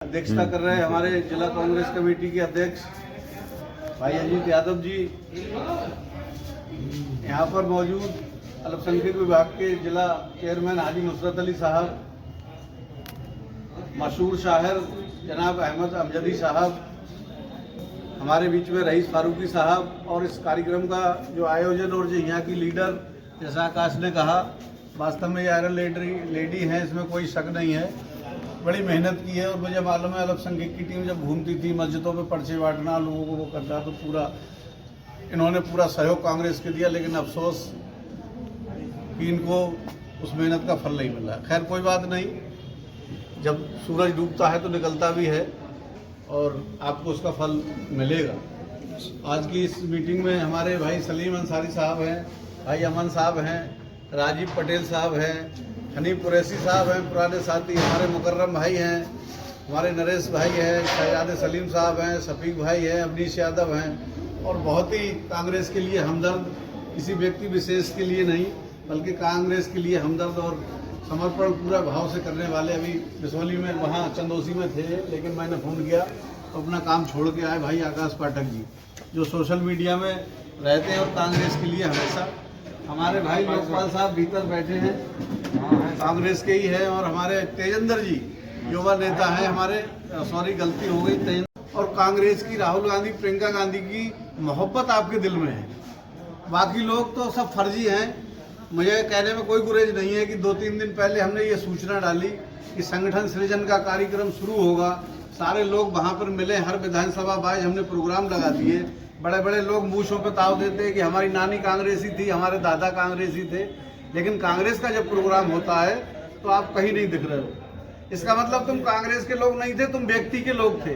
अध्यक्षता कर रहे हैं हमारे जिला कांग्रेस कमेटी के अध्यक्ष भाई अजीत यादव जी। यहाँ पर मौजूद अल्पसंख्यक विभाग के जिला चेयरमैन हाजी नुसरत अली साहब, मशहूर शायर जनाब अहमद अमजदी साहब, हमारे बीच में रईस फारूकी साहब, और इस कार्यक्रम का जो आयोजन और जो यहाँ की लीडर, जैसा आकाश ने कहा, वास्तव में ये आयरन लेडी हैं, इसमें कोई शक नहीं है। बड़ी मेहनत की है और मुझे मालूम है अल्पसंख्यक की टीम जब घूमती थी मस्जिदों में पर्चे बांटना, लोगों को वो करना, तो पूरा इन्होंने पूरा सहयोग कांग्रेस के दिया, लेकिन अफसोस कि इनको उस मेहनत का फल नहीं मिला। खैर कोई बात नहीं, जब सूरज डूबता है तो निकलता भी है और आपको उसका फल मिलेगा। आज की इस मीटिंग में हमारे भाई सलीम अंसारी साहब हैं, भाई अमन साहब हैं, राजीव पटेल साहब हैं, हनीफ कुरैशी साहब हैं, पुराने साथी, हमारे मुकर्रम भाई हैं, हमारे नरेश भाई हैं, शहजाद सलीम साहब हैं, शफीक भाई हैं, अवनीश यादव हैं, और बहुत ही कांग्रेस के लिए हमदर्द, किसी व्यक्ति विशेष के लिए नहीं बल्कि कांग्रेस के लिए हमदर्द और समर्पण पूरा भाव से करने वाले। अभी बिसौली में वहाँ चंदोसी में थे, लेकिन मैंने फ़ोन किया तो अपना काम छोड़ के आए भाई आकाश पाठक जी, जो सोशल मीडिया में रहते हैं और कांग्रेस के लिए हमेशा। हमारे भाई लोकपाल साहब भीतर बैठे हैं, कांग्रेस के ही है, और हमारे तेजेंद्र जी युवा नेता हैं हमारे, सॉरी गलती हो गई, तेजेंद्र। और कांग्रेस की राहुल गांधी, प्रियंका गांधी की मोहब्बत आपके दिल में है, बाकी लोग तो सब फर्जी हैं। मुझे कहने में कोई गुरेज नहीं है कि 2-3 दिन पहले हमने ये सूचना डाली कि संगठन सृजन का कार्यक्रम शुरू होगा, सारे लोग वहाँ पर मिले, हर विधानसभा वाइज हमने प्रोग्राम लगा दिए। बड़े बड़े लोग मूछों पे ताव देते हैं कि हमारी नानी कांग्रेसी थी, हमारे दादा कांग्रेसी थे, लेकिन कांग्रेस का जब प्रोग्राम होता है तो आप कहीं नहीं दिख रहे हो। इसका मतलब तुम कांग्रेस के लोग नहीं थे, तुम व्यक्ति के लोग थे,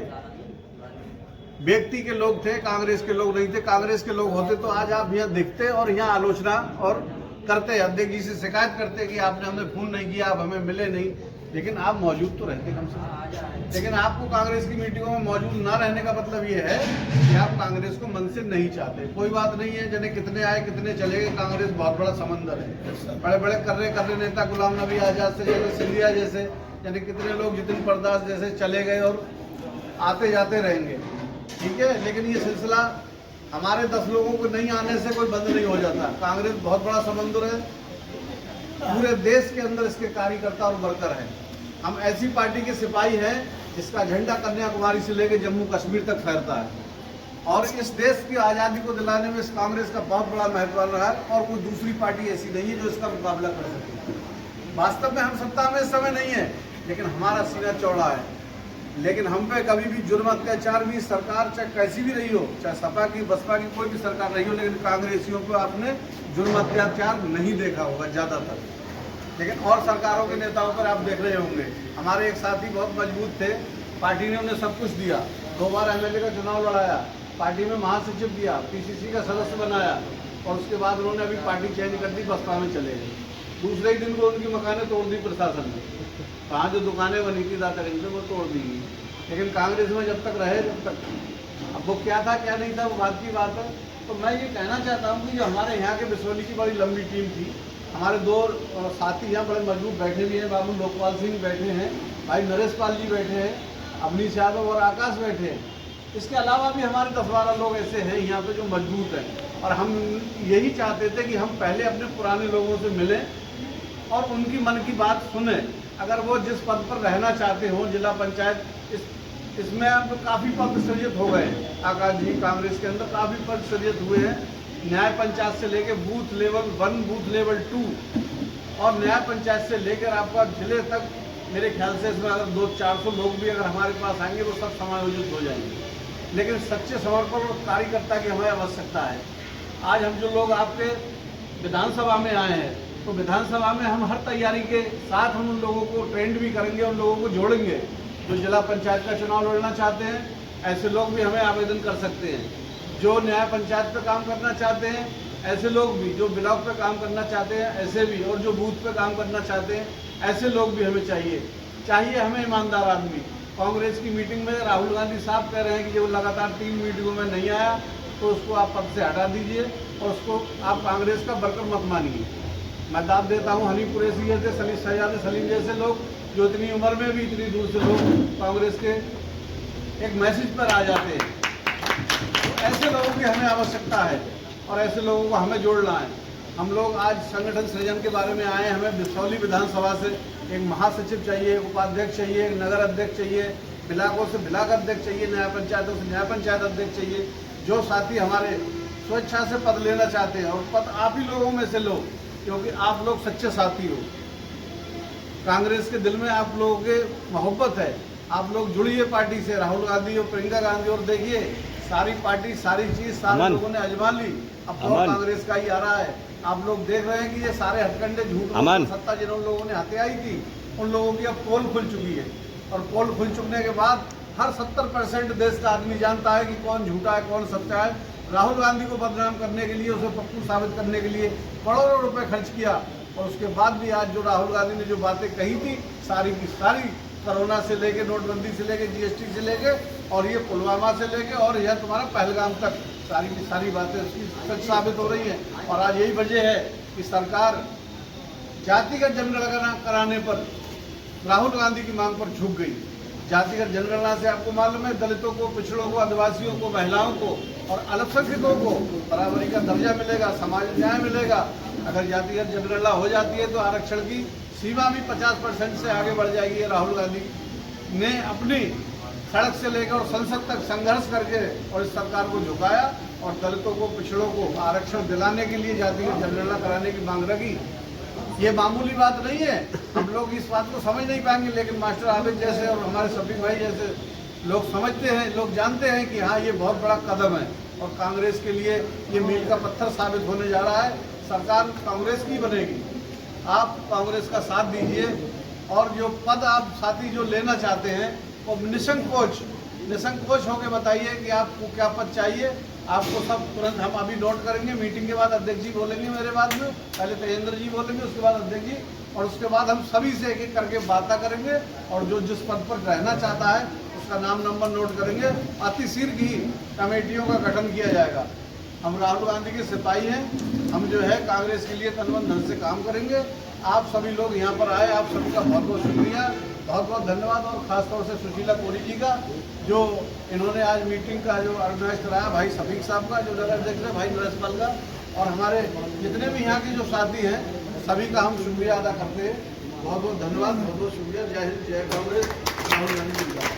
व्यक्ति के लोग थे, कांग्रेस के लोग नहीं थे। कांग्रेस के लोग होते तो आज आप यहाँ दिखते और यहाँ आलोचना और करते, अध्यक्ष जी से शिकायत करते कि आपने हमें फोन नहीं किया, आप हमें मिले नहीं, लेकिन आप मौजूद तो रहते कम से कम। लेकिन आपको कांग्रेस की मीटिंगों में मौजूद ना रहने का मतलब ये है कि आप कांग्रेस को मन से नहीं चाहते। कोई बात नहीं है, जने कितने आए कितने चले गए, कांग्रेस बहुत बड़ा समंदर है। बड़े बड़े कर्रे नेता गुलाम नबी आजाद से जैसे सिंधिया जैसे, यानी कितने लोग जितिन प्रदास जैसे चले गए और आते जाते रहेंगे, ठीक है। लेकिन ये सिलसिला हमारे 10 लोगों को नहीं आने से कोई बंद नहीं हो जाता। कांग्रेस बहुत बड़ा समंदर है, पूरे देश के अंदर इसके कार्यकर्ता और वर्कर हैं। हम ऐसी पार्टी के सिपाही हैं जिसका झंडा कन्याकुमारी से लेकर जम्मू कश्मीर तक फहरता है, और इस देश की आज़ादी को दिलाने में इस कांग्रेस का बहुत बड़ा महत्व रहा है, और कोई दूसरी पार्टी ऐसी नहीं है जो इसका मुकाबला कर सके। वास्तव में हम सत्ता में इस समय नहीं है, लेकिन हमारा सीना चौड़ा है। लेकिन हम पे कभी भी जुर्म अत्याचार भी, सरकार चाहे कैसी भी रही हो, चाहे सपा की बसपा की कोई भी सरकार रही हो, लेकिन कांग्रेसियों को आपने जुर्म अत्याचार नहीं देखा होगा ज़्यादातर। लेकिन और सरकारों के नेताओं पर आप देख रहे होंगे। हमारे एक साथी बहुत मजबूत थे, पार्टी ने उन्हें सब कुछ दिया, 2 बार MLA का चुनाव लड़ाया, पार्टी में महासचिव दिया, PCC का सदस्य बनाया, और उसके बाद उन्होंने अभी पार्टी चेंज कर दी, बसपा में चले गए। दूसरे ही दिन को उनकी मकानें तोड़ दी प्रशासन ने, कहाँ जो दुकानें बनी थी दातरगंज में वो तोड़ दी गई। लेकिन कांग्रेस में जब तक रहे, जब तक, अब वो क्या था क्या नहीं था वो बात की बात है। तो मैं ये कहना चाहता हूँ कि जो हमारे यहाँ के बिसौली की बड़ी लंबी टीम थी, हमारे 2 साथी यहाँ बड़े मजबूत बैठे भी हैं, बाबू लोकपाल सिंह बैठे हैं, भाई नरेश पाल जी बैठे हैं, अवनीश यादव और आकाश बैठे हैं। इसके अलावा भी हमारे 10-12 लोग ऐसे हैं यहाँ पे जो मजबूत हैं, और हम यही चाहते थे कि हम पहले अपने पुराने लोगों से मिलें और उनकी मन की बात सुने। अगर वो जिस पद पर रहना चाहते हो, जिला पंचायत, इसमें अब काफ़ी पद सृजित हो गए हैं। आकाश जी, कांग्रेस के अंदर काफ़ी पद सृजित हुए हैं, न्याय पंचायत से लेकर बूथ लेवल 1, बूथ लेवल 2, और न्याय पंचायत से लेकर आपका जिले तक। मेरे ख्याल से इसमें अगर 200-400 लोग भी अगर हमारे पास आएंगे वो सब समायोजित हो जाएंगे। लेकिन सच्चे समर्पण और कार्यकर्ता की हमें आवश्यकता है। आज हम जो लोग आपके विधानसभा में आए हैं, तो विधानसभा में हम हर तैयारी के साथ हम उन लोगों को ट्रेंड भी करेंगे, उन लोगों को जोड़ेंगे जो जिला पंचायत का चुनाव लड़ना चाहते हैं। ऐसे लोग भी हमें आवेदन कर सकते हैं। जो न्याय पंचायत पे काम करना चाहते हैं ऐसे लोग भी, जो ब्लॉक पे काम करना चाहते हैं ऐसे भी, और जो बूथ पे काम करना चाहते हैं ऐसे लोग भी हमें चाहिए हमें ईमानदार आदमी। कांग्रेस की मीटिंग में राहुल गांधी साहब कह रहे हैं कि जो लगातार 3 मीटिंगों में नहीं आया तो उसको आप पद से हटा दीजिए और उसको आप कांग्रेस का वर्कर मत मानिए। मैं दाद देता हूँ, हनीफ कुरैशी जैसे, शहजाद सलीम जैसे लोग जो इतनी उम्र में भी इतनी दूर से लोग कांग्रेस के एक मैसेज पर आ जाते हैं। तो ऐसे लोगों की हमें आवश्यकता है और ऐसे लोगों को हमें जोड़ना है। हम लोग आज संगठन सृजन के बारे में आए। हमें बिसौली विधानसभा से एक महासचिव चाहिए, एक उपाध्यक्ष चाहिए, एक नगर अध्यक्ष चाहिए, ब्लाकों से ब्लाक अध्यक्ष चाहिए, न्याय पंचायतों से न्याय पंचायत अध्यक्ष चाहिए। जो साथी हमारे स्वेच्छा से पद लेना चाहते हैं, और पद आप ही लोगों में से लो, क्योंकि आप लोग सच्चे साथी हो। कांग्रेस के दिल में आप लोगों के मोहब्बत है। आप लोग जुड़िए पार्टी से, राहुल गांधी और प्रियंका गांधी, और देखिए सारी पार्टी, सारी चीज सारे लोगों ने आजमा ली। अब तो कांग्रेस का ही आ रहा है। आप लोग देख रहे हैं कि ये सारे हथकंडे झूठ सत्ता जिन लोगों ने हत्याई थी, उन लोगों की अब पोल खुल चुकी है। और पोल खुल चुकने के बाद हर 70% देश का आदमी जानता है कि कौन झूठा है, कौन सच्चा है। राहुल गांधी को बदनाम करने के लिए, उसे पप्पू साबित करने के लिए करोड़ों रुपए खर्च किया, और उसके बाद भी आज जो राहुल गांधी ने जो बातें कही थी, सारी की सारी कोरोना से लेके, नोटबंदी से लेके, जीएसटी से लेके, और ये पुलवामा से लेके, और यह तुम्हारा पहलगाम तक, सारी की सारी बातें उसकी सच साबित हो रही हैं। और आज यही वजह है कि सरकार जातिगत जनगणना कराने पर, राहुल गांधी की मांग पर झुक गई। जातिगत जनगणना से आपको मालूम है, दलितों को, पिछड़ों को, आदिवासियों को, महिलाओं को और अल्पसंख्यकों को बराबरी का दर्जा मिलेगा, समाज न्याय मिलेगा। अगर जातिगत जनगणना हो जाती है तो आरक्षण की सीमा भी 50% से आगे बढ़ जाएगी। राहुल गांधी ने अपनी सड़क से लेकर और संसद तक संघर्ष करके और इस सरकार को झुकाया, और दलितों को, पिछड़ों को आरक्षण दिलाने के लिए जातिगत जनगणना कराने की मांग रखी। ये मामूली बात नहीं है। हम लोग इस बात को समझ नहीं पाएंगे, लेकिन मास्टर आबिद जैसे और हमारे शफीक भाई जैसे लोग समझते हैं, लोग जानते हैं कि हाँ, ये बहुत बड़ा कदम है और कांग्रेस के लिए ये मील का पत्थर साबित होने जा रहा है। सरकार कांग्रेस की बनेगी। आप कांग्रेस का साथ दीजिए, और जो पद आप साथी जो लेना चाहते हैं वो निसंकोच होकर बताइए कि आपको क्या पद चाहिए। आपको सब तुरंत हम अभी नोट करेंगे। मीटिंग के बाद अध्यक्ष जी बोलेंगे मेरे बाद में, पहले तेजेंद्र जी बोलेंगे, उसके बाद अध्यक्ष जी, और उसके बाद हम सभी से एक एक करके बातें करेंगे, और जो जिस पद पर रहना चाहता है उसका नाम नंबर नोट करेंगे। अति शीघ्र ही कमेटियों का गठन किया जाएगा। हम राहुल गांधी के सिपाही हैं। हम जो है कांग्रेस के लिए तन मन धन से काम करेंगे। आप सभी लोग यहाँ पर आए, आप सभी का बहुत बहुत शुक्रिया, बहुत बहुत धन्यवाद। और ख़ासतौर से सुशीला कोरी जी का, जो इन्होंने आज मीटिंग का जो ऑर्गेनाइज कराया, भाई शफीक साहब का, जो नगर अध्यक्ष है भाई नरेश पाल का, और हमारे जितने भी यहाँ के जो साथी हैं सभी का हम शुक्रिया अदा करते हैं। बहुत बहुत धन्यवाद, बहुत बहुत शुक्रिया। जय हिंद, जय कांग्रेस, राहुल गांधी जी।